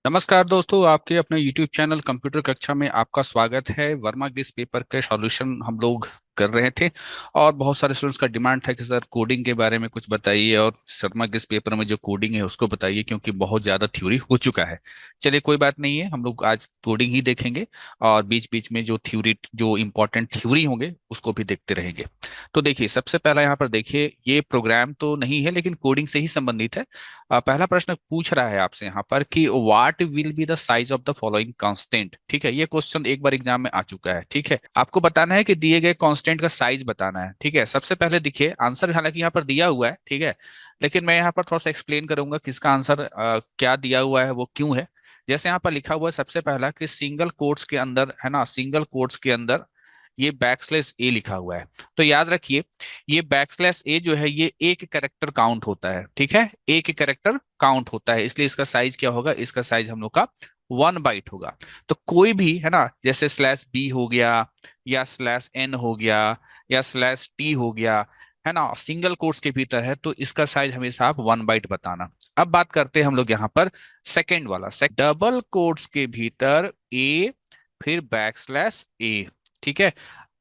नमस्कार दोस्तों, आपके अपने YouTube चैनल कंप्यूटर कक्षा में आपका स्वागत है। वर्मा के इस पेपर के सॉल्यूशन हम लोग कर रहे थे और बहुत सारे स्टूडेंट्स का डिमांड था कि सर कोडिंग के बारे में कुछ बताइए और शर्मा के इस पेपर में जो कोडिंग है उसको बताइए, क्योंकि बहुत ज़्यादा थ्योरी हो चुका है। चलिए कोई बात नहीं है, हम लोग आज कोडिंग ही देखेंगे और बीच बीच में जो थ्योरी जो इम्पोर्टेंट थ्योरी होंगे उसको भी देखते रहेंगे। तो देखिए, सबसे पहला यहाँ पर देखिए, ये प्रोग्राम तो नहीं है लेकिन कोडिंग से ही संबंधित है। पहला प्रश्न पूछ रहा है आपसे यहाँ पर कि what will be the size of the following constant. ठीक है, ये क्वेश्चन एक बार एग्जाम में आ चुका है। ठीक है, आपको बताना है कि दिए गए कांस्टेंट का साइज बताना है। ठीक है, सबसे पहले देखिए, आंसर हालांकि यहाँ पर दिया हुआ है, ठीक है, लेकिन मैं यहाँ पर थोड़ा सा एक्सप्लेन करूंगा कि इसका आंसर क्या दिया हुआ है, वो क्यों है। जैसे यहाँ पर लिखा हुआ है सबसे पहला कि सिंगल कोट्स के अंदर, है ना, सिंगल कोट्स के अंदर ये बैकस्लैश ए लिखा हुआ है। तो याद रखिए, ये बैकस्लैश ए जो है ये एक कैरेक्टर काउंट होता है। ठीक है, एक कैरेक्टर काउंट होता है, इसलिए इसका साइज क्या होगा, इसका साइज हम लोग का 1 बाइट होगा। तो कोई भी, है ना, जैसे स्लैश बी हो गया या स्लैश एन हो गया या स्लैश टी हो गया, है ना, सिंगल कोट्स के भीतर है, तो इसका साइज हमेशा आप 1 बाइट बताना। अब बात करते हैं हम लोग यहाँ पर सेकेंड वाला, डबल कोट्स के भीतर ए फिर बैकस्लैश ए। ठीक है,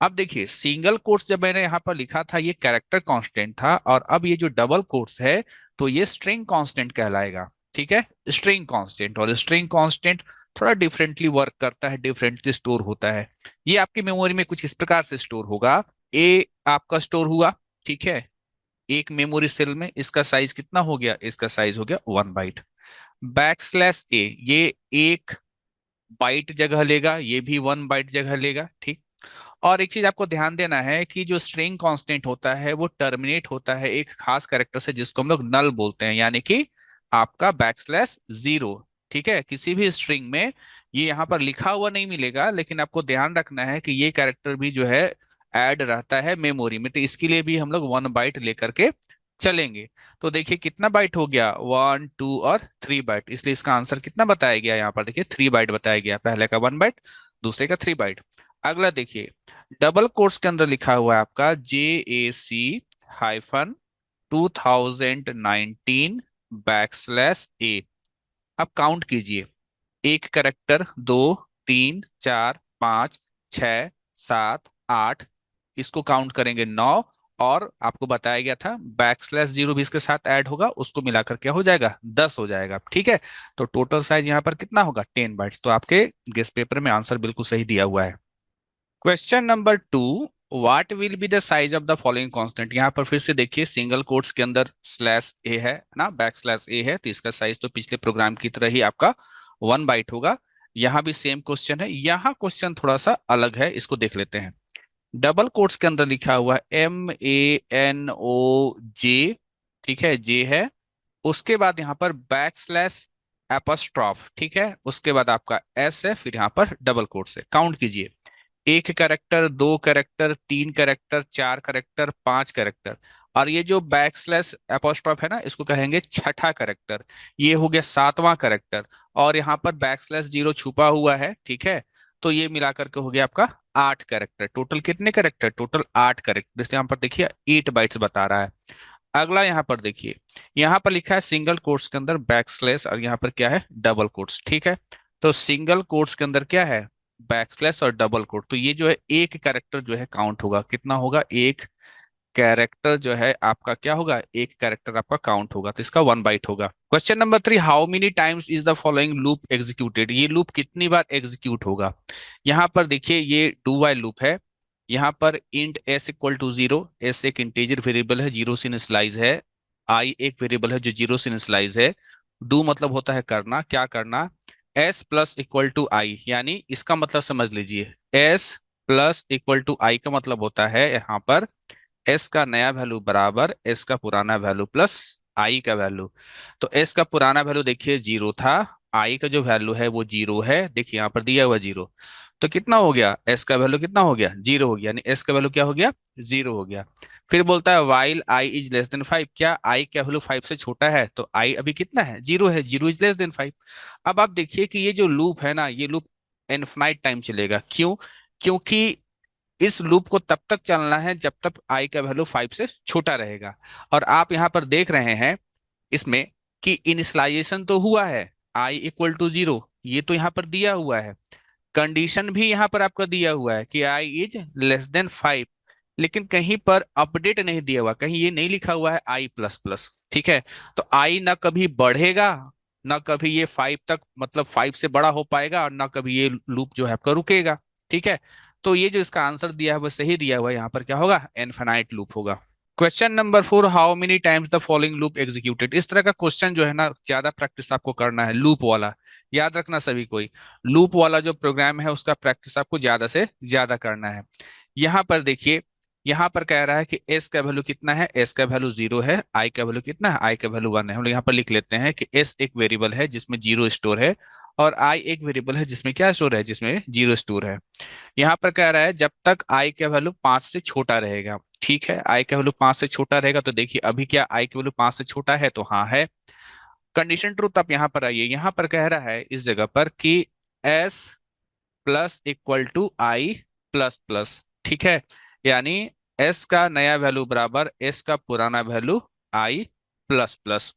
अब देखिए, सिंगल कोट्स जब मैंने यहाँ पर लिखा था ये कैरेक्टर कांस्टेंट था, और अब ये जो डबल कोट्स है तो ये स्ट्रिंग कांस्टेंट कहलाएगा। ठीक है, स्ट्रिंग कांस्टेंट, और स्ट्रिंग कांस्टेंट थोड़ा डिफरेंटली वर्क करता है, डिफरेंटली स्टोर होता है। ये आपकी मेमोरी में कुछ इस प्रकार से स्टोर होगा। ए आपका स्टोर हुआ, ठीक है, एक मेमोरी सेल में, इसका साइज कितना हो गया, इसका साइज हो गया 1 बाइट। बैकस्लैश ए, ये एक बाइट जगह लेगा, ये भी 1 बाइट जगह लेगा। ठीक, और एक चीज आपको ध्यान देना है कि जो स्ट्रिंग कांस्टेंट होता है वो टर्मिनेट होता है एक खास कैरेक्टर से जिसको हम लोग नल बोलते हैं, यानी कि आपका बैकस्लैश जीरो। ठीक है, किसी भी स्ट्रिंग में ये यहाँ पर लिखा हुआ नहीं मिलेगा, लेकिन आपको ध्यान रखना है कि ये कैरेक्टर भी जो है ऐड रहता है मेमोरी में, तो इसके लिए भी हम लोग 1 बाइट लेकर के चलेंगे। तो देखिए कितना बाइट हो गया, 1, 2 और 3 बाइट, इसलिए इसका आंसर कितना बताया गया, यहाँ पर देखिए 3 बाइट बताया गया, पहले का 1 बाइट, दूसरे का 3 बाइट। अगला देखिए, डबल कोट्स के अंदर लिखा हुआ है आपका JAC-2019 बैकस्लैश ए। अब काउंट कीजिए, एक करेक्टर, दो, तीन, चार, पाँच, छ, सात, आठ, इसको काउंट करेंगे 9, और आपको बताया गया था बैकस्लैश जीरो भी इसके साथ ऐड होगा, उसको मिलाकर क्या हो जाएगा, 10 हो जाएगा। ठीक है, तो टोटल साइज यहाँ पर कितना होगा, 10 बाइट्स। तो आपके गेस पेपर में आंसर बिल्कुल सही दिया हुआ है। Question number 2, what will be the size of the following constant. यहाँ पर फिर से देखिए, सिंगल कोट्स के अंदर स्लैश ए है ना, बैक स्लैश ए है, तो इसका साइज तो पिछले प्रोग्राम की तरह ही आपका 1 बाइट होगा। यहाँ भी सेम क्वेश्चन है, यहाँ क्वेश्चन थोड़ा सा अलग है, इसको देख लेते हैं। डबल कोट्स के अंदर लिखा हुआ है MANOJ, ठीक है, जे है, उसके बाद यहाँ पर बैक स्लैश एपस्ट्रॉफ, ठीक है, उसके बाद आपका एस है, फिर यहाँ पर डबल कोट्स है। काउंट कीजिए, एक कैरेक्टर, दो कैरेक्टर, तीन कैरेक्टर, चार कैरेक्टर, पांच कैरेक्टर, और ये जो बैक स्लैश एपोस्ट्रॉफ है ना, इसको कहेंगे छठा कैरेक्टर, ये हो गया सातवां कैरेक्टर, और यहाँ पर बैक स्लैश जीरो छुपा हुआ है। ठीक है, तो ये मिलाकर के हो गया आपका 8 कैरेक्टर। टोटल कितने कैरेक्टर, टोटल 8 कैरेक्टर, इसलिए यहाँ पर देखिए 8 बाइट्स बता रहा है। अगला यहाँ पर देखिए, यहाँ पर लिखा है सिंगल कोट्स के अंदर बैक स्लैश, और यहाँ पर क्या है, डबल कोट्स। ठीक है, तो सिंगल कोट्स के अंदर क्या है, बैकस्लैश और डबल कोट, तो ये जो है एक कैरेक्टर जो है काउंट होगा, कितना होगा, एक कैरेक्टर जो है आपका क्या होगा, एक कैरेक्टर आपका काउंट होगा, तो इसका 1 बाइट होगा। Question number 3, how many times is the following loop executed. ये लूप कितनी बार एग्जीक्यूट होगा। यहाँ पर देखिए, ये डू वाइल लूप है। यहाँ पर int S equal to zero, S एक इंटीजर वेरिएबल है, जीरो से इनिशियलाइज है, आई एक वेरिएबल है जो जीरो से इनिशियलाइज है। डू मतलब होता है करना, क्या करना, एस प्लस इक्वल टू आई, यानी इसका मतलब समझ लीजिए, एस प्लस इक्वल टू आई का मतलब होता है यहाँ पर एस का नया वैल्यू बराबर एस का पुराना वैल्यू प्लस आई का वैल्यू। तो एस का पुराना वैल्यू देखिए जीरो था, आई का जो वैल्यू है वो जीरो है, देखिए यहाँ पर दिया हुआ जीरो, तो कितना हो गया, एस का वैल्यू कितना हो गया, जीरो हो गया, यानी एस का वैल्यू क्या हो गया, जीरो हो गया। फिर बोलता है while I is less than 5, क्या आई का वैल्यू 5 से छोटा है, तो आई अभी कितना है, जीरो है, जीरो इज लेस देन 5। अब आप देखिए कि ये जो लूप है ना, ये लूप इनफिनाइट टाइम चलेगा, क्यों, क्योंकि इस लूप को तब तक चलना है जब तक आई का वैल्यू 5 से छोटा रहेगा। और आप यहाँ पर देख रहे हैं इसमें कि इनिशियलाइजेशन तो हुआ है, आई इक्वल टू जीरो, ये तो यहाँ पर दिया हुआ है। कंडीशन भी यहाँ पर आपका दिया हुआ है कि आई इज लेस देन 5, लेकिन कहीं पर अपडेट नहीं दिया हुआ, कहीं ये नहीं लिखा हुआ है आई प्लस प्लस। ठीक है, तो आई ना कभी बढ़ेगा, ना कभी ये 5 तक, मतलब 5 से बड़ा हो पाएगा, और ना कभी ये लूप जो है आपका रुकेगा। ठीक है, तो ये जो इसका आंसर दिया है वो सही दिया हुआ है, यहाँ पर क्या होगा, इनफिनाइट लूप होगा। Question number 4, how many times the following loop executed. इस तरह का क्वेश्चन जो है ना, ज्यादा प्रैक्टिस आपको करना है लूप वाला। याद रखना सभी कोई, लूप वाला जो प्रोग्राम है उसका प्रैक्टिस आपको ज्यादा से ज्यादा करना है। यहाँ पर देखिए, यहाँ पर कह रहा है कि एस का वैल्यू कितना है, एस का वैल्यू 0 है, आई का वैल्यू कितना है, आई का वैल्यू 1 है। हम लोग यहाँ पर लिख लेते हैं कि एस एक वेरिएबल है जिसमें 0 स्टोर है, और आई एक वेरिएबल है जिसमें क्या स्टोर है, जिसमें 0 स्टोर है। यहाँ पर कह रहा है जब तक आई का वैल्यू 5 से छोटा रहेगा। ठीक है, आई का वैल्यू 5 से छोटा रहेगा, तो देखिए अभी क्या आई का वैल्यू 5 से छोटा है, तो हाँ है। कंडीशन ट्रूथ आप यहाँ पर आइए, यहाँ पर कह रहा है इस जगह पर कि S plus equal to I plus plus. ठीक है, यानी एस का नया वैल्यू बराबर एस का पुराना वैल्यू आई प्लस प्लस।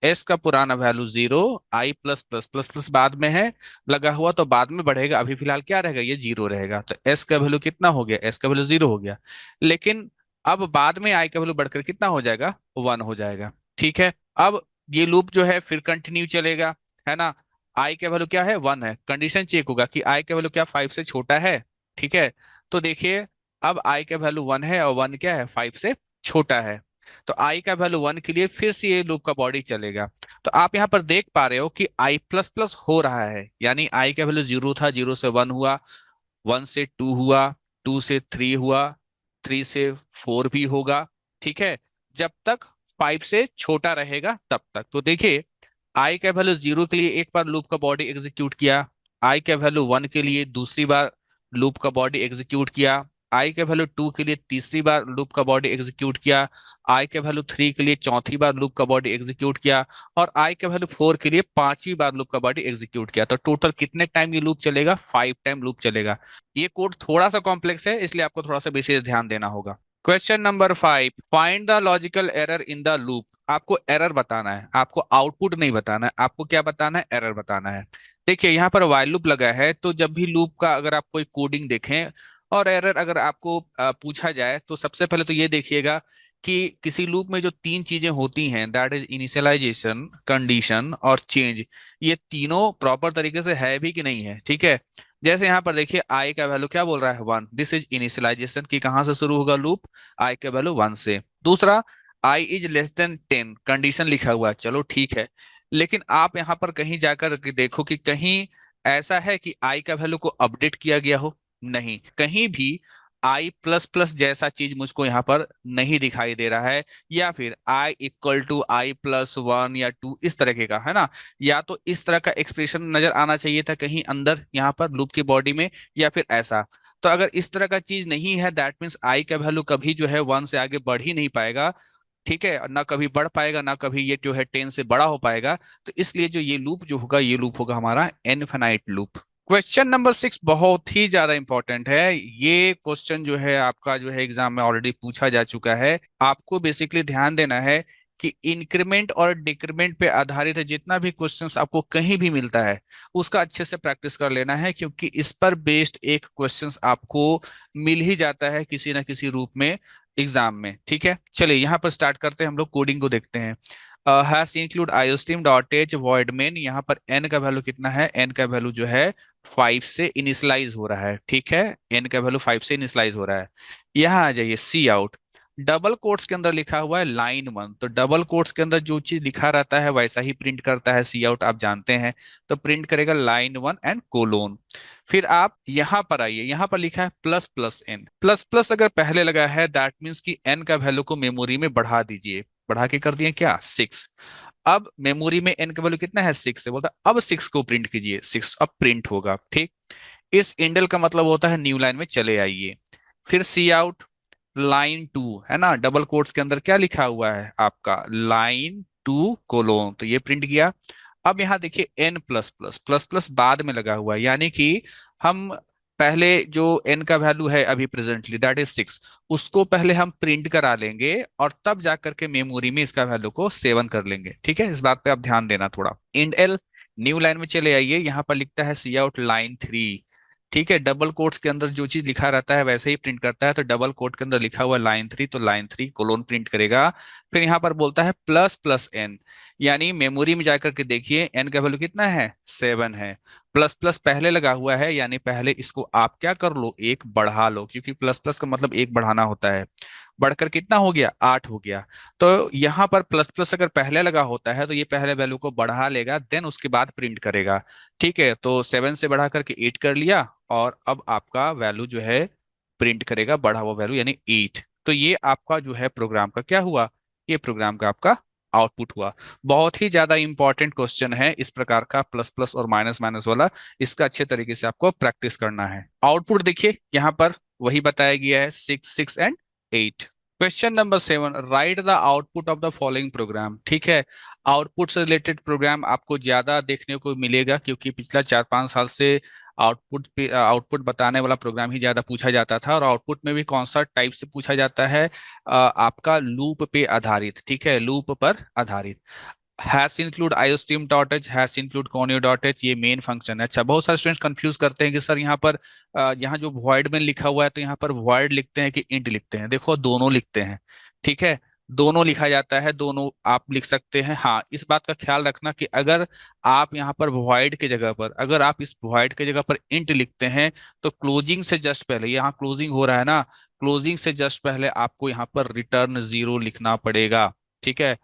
एस का पुराना वैल्यू 0, आई प्लस प्लस, प्लस प्लस बाद में है लगा हुआ तो बाद में बढ़ेगा, अभी फिलहाल क्या रहेगा, ये 0 रहेगा। तो एस का वैल्यू कितना हो गया, एस का वैल्यू 0 हो गया। लेकिन अब बाद में आई का वैल्यू बढ़कर कितना हो जाएगा, 1 हो जाएगा। ठीक है, अब ये लूप जो है फिर कंटिन्यू चलेगा, है ना। आई का वैल्यू क्या है, 1 है, कंडीशन चेक होगा कि आई का वैल्यू क्या 5 से छोटा है। ठीक है, तो देखिए अब आई का वैल्यू 1 है, और 1 क्या है, 5 से छोटा है। तो आई का वैल्यू 1 के लिए फिर से ये लूप का बॉडी चलेगा। तो आप यहाँ पर देख पा रहे हो कि आई प्लस प्लस हो रहा है, यानी आई का वैल्यू 0 था, 0 से 1 हुआ, 1 से 2 हुआ, 2 से 3 हुआ, 3 से 4 भी होगा। ठीक है, जब तक 5 से छोटा रहेगा तब तक। तो देखिए आई का वैल्यू 0 के लिए एक बार लूप का बॉडी एग्जीक्यूट किया, आई का वैल्यू 1 के लिए दूसरी बार लूप का बॉडी एग्जीक्यूट किया, आई के वैल्यू 2 के लिए तीसरी बार लूप का बॉडी एग्जीक्यूट किया, आई के वैल्यू 3 के लिए चौथी बार लूप का बॉडी एग्जीक्यूट किया, और आई के वैल्यू 4 के लिए पांचवी बार लूप का बॉडी एग्जीक्यूट किया। तो टोटल कितने टाइम ये लूप चलेगा, 5 टाइम लूप चलेगा। ये कोड थोड़ा सा कॉम्प्लेक्स है, इसलिए आपको थोड़ा सा विशेष ध्यान देना होगा। Question number 5, find the logical error in the loop. आपको एरर बताना है, आपको आउटपुट नहीं बताना है, आपको क्या बताना है, एरर बताना है। देखिए यहाँ पर while लूप लगा है, तो जब भी लूप का अगर आप कोई कोडिंग देखें और एरर अगर आपको पूछा जाए, तो सबसे पहले तो ये देखिएगा कि किसी लूप में जो तीन चीजें होती हैं, दैट इज इनिशियलाइजेशन, कंडीशन और चेंज, ये तीनों प्रॉपर तरीके से है भी कि नहीं है। ठीक है, जैसे यहाँ पर देखिए आई का वैल्यू क्या बोल रहा है, 1, दिस इज इनिशियलाइजेशन की कहाँ से शुरू होगा लूप, आई का वैल्यू 1 से। दूसरा, I is less then 10, condition लिखा हुआ है, चलो ठीक है। लेकिन आप यहाँ पर कहीं जाकर के देखो कि कहीं ऐसा है कि आई का वैल्यू को अपडेट किया गया हो, नहीं, कहीं भी आई प्लस प्लस जैसा चीज मुझको यहाँ पर नहीं दिखाई दे रहा है, या फिर I equal to I plus 1 या 2 इस तरह के का, है ना। या तो इस तरह का एक्सप्रेशन नजर आना चाहिए था कहीं अंदर यहाँ पर लूप की बॉडी में, या फिर ऐसा। तो अगर इस तरह का चीज नहीं है, दैट मीन्स आई का वैल्यू कभी जो है 1 से आगे बढ़ ही नहीं पाएगा। ठीक है, और ना कभी बढ़ पाएगा, ना कभी ये जो है 10 से बड़ा हो पाएगा। तो इसलिए जो ये लूप जो होगा, ये लूप होगा हमारा इनफिनाइट लूप। क्वेश्चन नंबर 6 बहुत ही ज्यादा इंपॉर्टेंट है। ये क्वेश्चन जो है आपका जो है एग्जाम में ऑलरेडी पूछा जा चुका है। आपको बेसिकली ध्यान देना है कि इंक्रीमेंट और डिक्रीमेंट पे आधारित जितना भी क्वेश्चंस आपको कहीं भी मिलता है, उसका अच्छे से प्रैक्टिस कर लेना है, क्योंकि इस पर बेस्ड एक क्वेश्चंस आपको मिल ही जाता है किसी ना किसी रूप में एग्जाम में। ठीक है, चलिए यहाँ पर स्टार्ट करते हैं, हम लोग कोडिंग को देखते हैं। Hash include iostream dot H void main, यहाँ पर एन का वैल्यू कितना है, एन का वैल्यू जो है 5 से इनिशियलाइज हो रहा है। ठीक है, एन का वैल्यू 5 से इनिशियलाइज हो रहा है। यहाँ आ जाइए, सी आउट, डबल कोट्स के अंदर लिखा हुआ है लाइन 1, तो डबल कोट्स के अंदर जो चीज लिखा रहता है वैसा ही प्रिंट करता है सी आउट, आप जानते हैं। तो प्रिंट करेगा लाइन 1 एंड कोलोन। फिर आप यहाँ पर आइए, यहाँ पर लिखा है plus plus N, plus plus अगर पहले लगा है दैट मीन्स कि एन का वैल्यू को मेमोरी में बढ़ा दीजिए। बढ़ा के कर दिए क्या, 6। अब मेमोरी में एन का वैल्यू कितना है, 6 से, बोलता अब 6 को प्रिंट कीजिए, 6 अब प्रिंट होगा। ठीक, इस इंडल का मतलब होता है न्यू लाइन में चले आइए। फिर सी आउट लाइन 2, है ना, डबल कोट्स के अंदर क्या लिखा हुआ है आपका, लाइन 2 कोलोन, तो ये प्रिंट किया। अब यहाँ देखिए N plus plus, plus plus बाद में लगा हुआ है, यानी कि हम पहले जो एन का वैल्यू है अभी प्रेजेंटली दैट इज 6, उसको पहले हम प्रिंट करा लेंगे, और तब जाकर के मेमोरी में इसका वैल्यू को सेवन कर लेंगे। ठीक है, इस बात पे आप ध्यान देना थोड़ा। इंड एल, न्यू लाइन में चले आइए, यहाँ पर लिखता है सी आउट लाइन 3। ठीक है, डबल कोट्स के अंदर जो चीज लिखा रहता है वैसे ही प्रिंट करता है, तो डबल कोट के अंदर लिखा हुआ लाइन 3, तो लाइन 3 कोलोन प्रिंट करेगा। फिर यहाँ पर बोलता है प्लस प्लस एन, यानी मेमोरी में जाकर के देखिए एन का वैल्यू कितना है, 7 है। प्लस प्लस पहले लगा हुआ है, यानी पहले इसको आप क्या कर लो, एक बढ़ा लो, क्योंकि प्लस प्लस का मतलब एक बढ़ाना होता है। बढ़कर कितना हो गया, 8 हो गया। तो यहाँ पर प्लस प्लस अगर पहले लगा होता है तो ये पहले वैल्यू को बढ़ा लेगा, देन उसके बाद प्रिंट करेगा। ठीक है, तो 7 से बढ़ा करके 8 कर लिया, और अब आपका वैल्यू जो है प्रिंट करेगा बढ़ा हुआ वैल्यू यानी 8। तो ये आपका जो है प्रोग्राम का क्या हुआ, ये प्रोग्राम का आपका आउटपुट हुआ। बहुत ही ज्यादा इंपॉर्टेंट क्वेश्चन है इस प्रकार का, प्लस प्लस और माइनस माइनस वाला। इसका अच्छे तरीके से आपको प्रैक्टिस करना है। आउटपुट देखिए यहाँ पर वही बताया गया है, 6 6 and 8। Question number 7, right the output of the following programme. ठीक है, आउटपुट से रिलेटेड प्रोग्राम आपको ज्यादा देखने को मिलेगा, क्योंकि पिछला 4 5 साल से आउटपुट बताने वाला प्रोग्राम ही ज्यादा पूछा जाता था। और आउटपुट में भी कौन सा टाइप से पूछा जाता है, आपका लूप पे आधारित। ठीक है, लूप पर आधारित। Hash include iostream dot h, hash include conio dot h, ये मेन फंक्शन है। अच्छा, बहुत सारे स्टूडेंट्स कंफ्यूज करते हैं कि सर यहाँ पर यहाँ जो वॉइड में लिखा हुआ है, तो यहाँ पर वॉइड लिखते हैं कि इंट लिखते हैं। देखो दोनों लिखते हैं। ठीक है, दोनों लिखा जाता है, दोनों आप लिख सकते हैं। हाँ, इस बात का ख्याल रखना कि अगर आप यहाँ पर वॉइड के जगह पर, अगर आप इस वॉइड के जगह पर इंट लिखते हैं, तो क्लोजिंग से जस्ट पहले, यहाँ क्लोजिंग हो रहा है ना, क्लोजिंग से जस्ट पहले आपको यहाँ पर रिटर्न 0 लिखना पड़ेगा। ठीक है,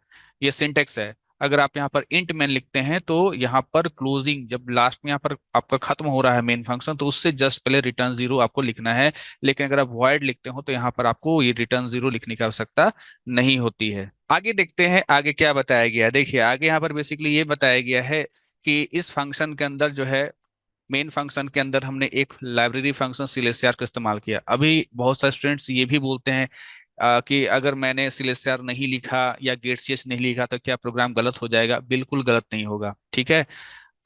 ये सिंटेक्स है। अगर आप यहाँ पर इंट मेन लिखते हैं तो यहाँ पर क्लोजिंग, जब लास्ट में यहाँ पर आपका खत्म हो रहा है मेन फंक्शन, तो उससे जस्ट पहले रिटर्न 0 आपको लिखना है। लेकिन अगर आप वॉइड लिखते हो तो यहाँ पर आपको ये रिटर्न 0 लिखने की आवश्यकता नहीं होती है। आगे देखते हैं आगे क्या बताया गया है। देखिए आगे यहाँ पर बेसिकली ये बताया गया है कि इस फंक्शन के अंदर जो है, मेन फंक्शन के अंदर हमने एक लाइब्रेरी फंक्शन सिलेसियर का इस्तेमाल किया। अभी बहुत सारे स्टूडेंट्स ये भी बोलते हैं कि अगर मैंने सिलेसियर नहीं लिखा या गेट सीएस नहीं लिखा तो क्या प्रोग्राम गलत हो जाएगा। बिल्कुल गलत नहीं होगा। ठीक है,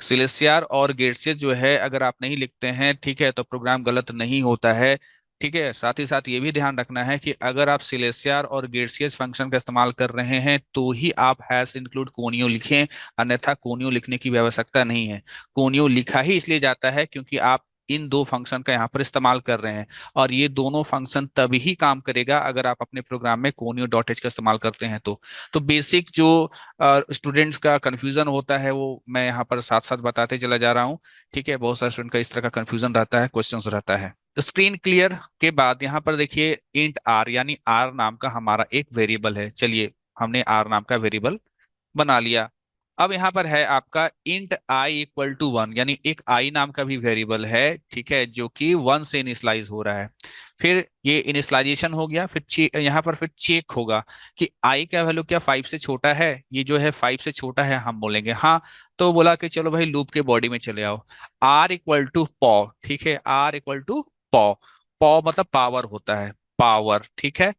सिलेसियर और गेटसियस जो है अगर आप नहीं लिखते हैं, ठीक है, तो प्रोग्राम गलत नहीं होता है। ठीक है, साथ ही साथ ये भी ध्यान रखना है कि अगर आप सिलेसियर और गेटसियस फंक्शन का इस्तेमाल कर रहे हैं तो ही आप हैश इंक्लूड कोनियो लिखें, अन्यथा कोनियो लिखने की भी आवश्यकता नहीं है। कोनियो लिखा ही इसलिए जाता है क्योंकि आप इन दो फंक्शन का यहाँ पर इस्तेमाल कर रहे हैं, और ये दोनों फंक्शन तभी ही काम करेगा अगर आप अपने प्रोग्राम में कोनियो डॉट एच का इस्तेमाल करते हैं। तो बेसिक जो स्टूडेंट्स का कंफ्यूजन होता है वो मैं यहाँ पर साथ साथ बताते चला जा रहा हूँ। ठीक है, बहुत सारे स्टूडेंट का इस तरह का कंफ्यूजन रहता है, क्वेश्चंस रहता है। स्क्रीन क्लियर के बाद यहाँ पर देखिए इंट आर, यानी आर नाम का हमारा एक वेरिएबल है। चलिए, हमने आर नाम का वेरिएबल बना लिया। अब यहाँ पर है आपका इंट आई इक्वल टू 1, यानी एक आई नाम का भी वेरिएबल है। ठीक है, जो कि 1 से इनिशलाइज हो रहा है। फिर ये इनिशलाइजेशन हो गया, फिर यहाँ पर फिर चेक होगा कि आई का वैल्यू क्या 5 से छोटा है। ये जो है 5 से छोटा है, हम बोलेंगे हाँ। तो बोला कि चलो भाई लूप के बॉडी में चले आओ। आर इक्वल टू पॉ, ठीक है, आर इक्वल टू पॉ। पॉ मतलब पावर होता है, पावर। ठीक है,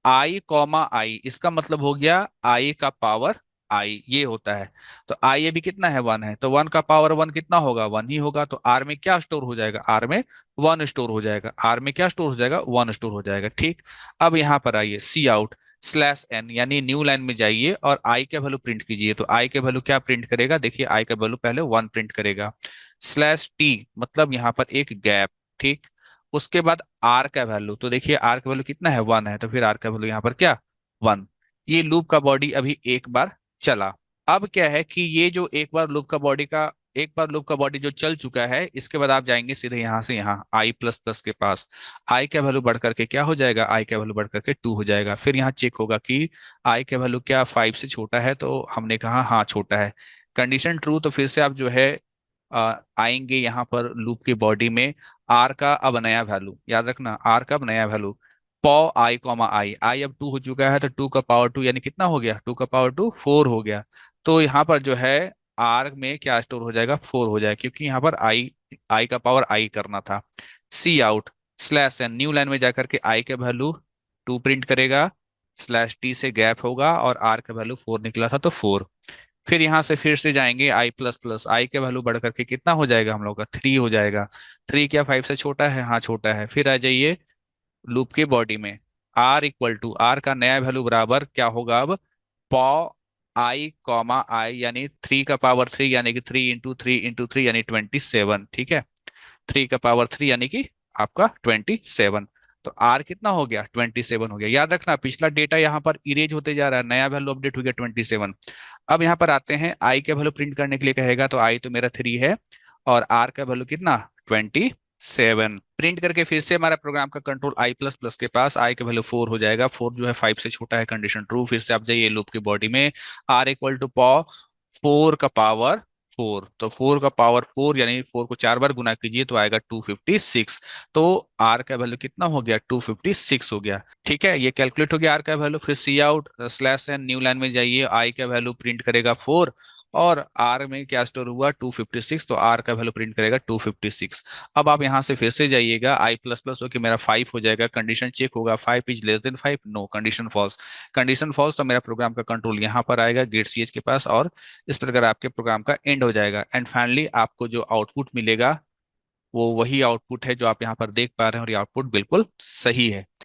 आई कॉमा आई, इसका मतलब हो गया आई का पावर आई, ये होता है। तो आई अभी कितना है, 1 है, तो 1 का पावर 1 कितना होगा, 1 ही होगा। तो आर में क्या स्टोर हो जाएगा, आर में 1 स्टोर हो जाएगा। आर में क्या स्टोर हो जाएगा, 1 स्टोर हो जाएगा। ठीक, अब यहाँ पर आइए सी आउट स्लैश एन, यानी न्यू लाइन में जाइए और आई का वैल्यू प्रिंट कीजिए। तो आई का वैल्यू क्या प्रिंट करेगा, देखिए आई का वैल्यू पहले 1 प्रिंट करेगा। स्लैश टी मतलब यहाँ पर एक गैप। ठीक, उसके बाद आर का वैल्यू, तो देखिए आर का वैल्यू कितना है, 1 है, तो फिर आर का वैल्यू यहाँ पर क्या, 1। ये लूप का बॉडी अभी एक बार चला। अब क्या है कि ये जो एक बार लूप का बॉडी जो चल चुका है, इसके बाद आप जाएंगे सीधे यहाँ से यहाँ आई प्लस प्लस के पास। आई का वैल्यू बढ़ करके क्या हो जाएगा, आई का वैल्यू बढ़ करके 2 हो जाएगा। फिर यहाँ चेक होगा कि आई का वैल्यू क्या 5 से छोटा है, तो हमने कहा हाँ छोटा है। कंडीशन ट्रू, तो फिर से आप जो है आएंगे यहाँ पर लूप की बॉडी में। आर का अब नया वैल्यू याद रखना, आर का अब नया वैल्यू पॉ आई कॉमा आई, आई अब 2 हो चुका है, तो 2 का पावर 2 यानी कितना हो गया, 2 का पावर 2 4 हो गया। तो यहाँ पर जो है आर में क्या स्टोर हो जाएगा, 4 हो जाएगा, क्योंकि यहाँ पर आई, आई का पावर आई करना था। Cout slash N, new line में जाकर के आई का वैल्यू 2 प्रिंट करेगा, स्लैश टी से गैप होगा, और आर का वैल्यू 4 निकला था तो 4। फिर यहाँ से फिर से जाएंगे आई प्लस प्लस, आई के वैल्यू बढ़ करके कितना हो जाएगा हम लोग का, 3 हो जाएगा। 3 क्या 5 से छोटा है, हाँ छोटा है। फिर आ जाइए लूप के बॉडी में, आर इक्वल टू, आर का नया वैल्यू बराबर क्या होगा अब, पॉ आई कॉमा आई यानी 3 का पावर 3 यानी कि 3 इंटू 3 इंटू 3 यानी 27, ठीक है। 3 का पावर 3 यानी कि आपका 27। तो आर कितना हो गया, 27 हो गया। याद रखना पिछला डेटा यहाँ पर इरेज होते जा रहा है, नया वैल्यू अपडेट हो गया 27। अब यहाँ पर आते हैं, आई का वैल्यू प्रिंट करने के लिए कहेगा, तो आई तो मेरा 3 है और आर का वैल्यू कितना, 27। प्रिंट करके फिर से हमारा प्रोग्राम का कंट्रोल आई प्लस प्लस के पास, आई का वैल्यू 4 हो जाएगा, 4 जो है 5 से छोटा है, कंडीशन ट्रू। फिर से आप जाइए लूप की बॉडी में, आर इक्वल टू पॉ 4 का पावर 4, तो 4 का पावर 4 यानी 4 को 4 बार गुना कीजिए तो आएगा 256। तो आर का वैल्यू कितना हो गया, 256 हो गया। ठीक है, ये कैलकुलेट हो गया आर का वैल्यू। फिर cout slash N new line में जाइए, आई का वैल्यू प्रिंट करेगा 4 और आर में क्या स्टोर हुआ, 256, तो आर का वैल्यू प्रिंट करेगा 256। अब आप यहां से फिर से जाइएगा, आई प्लस प्लस हो कि मेरा 5 हो जाएगा, कंडीशन चेक होगा 5 is less than 5, no, condition false. Condition false तो मेरा प्रोग्राम का कंट्रोल यहाँ पर आएगा गेट सी एच के पास, और इस प्रकार आपके प्रोग्राम का एंड हो जाएगा। एंड फाइनली आपको जो आउटपुट मिलेगा वो वही आउटपुट है जो आप यहाँ पर देख पा रहे हैं, और ये आउटपुट बिल्कुल सही है।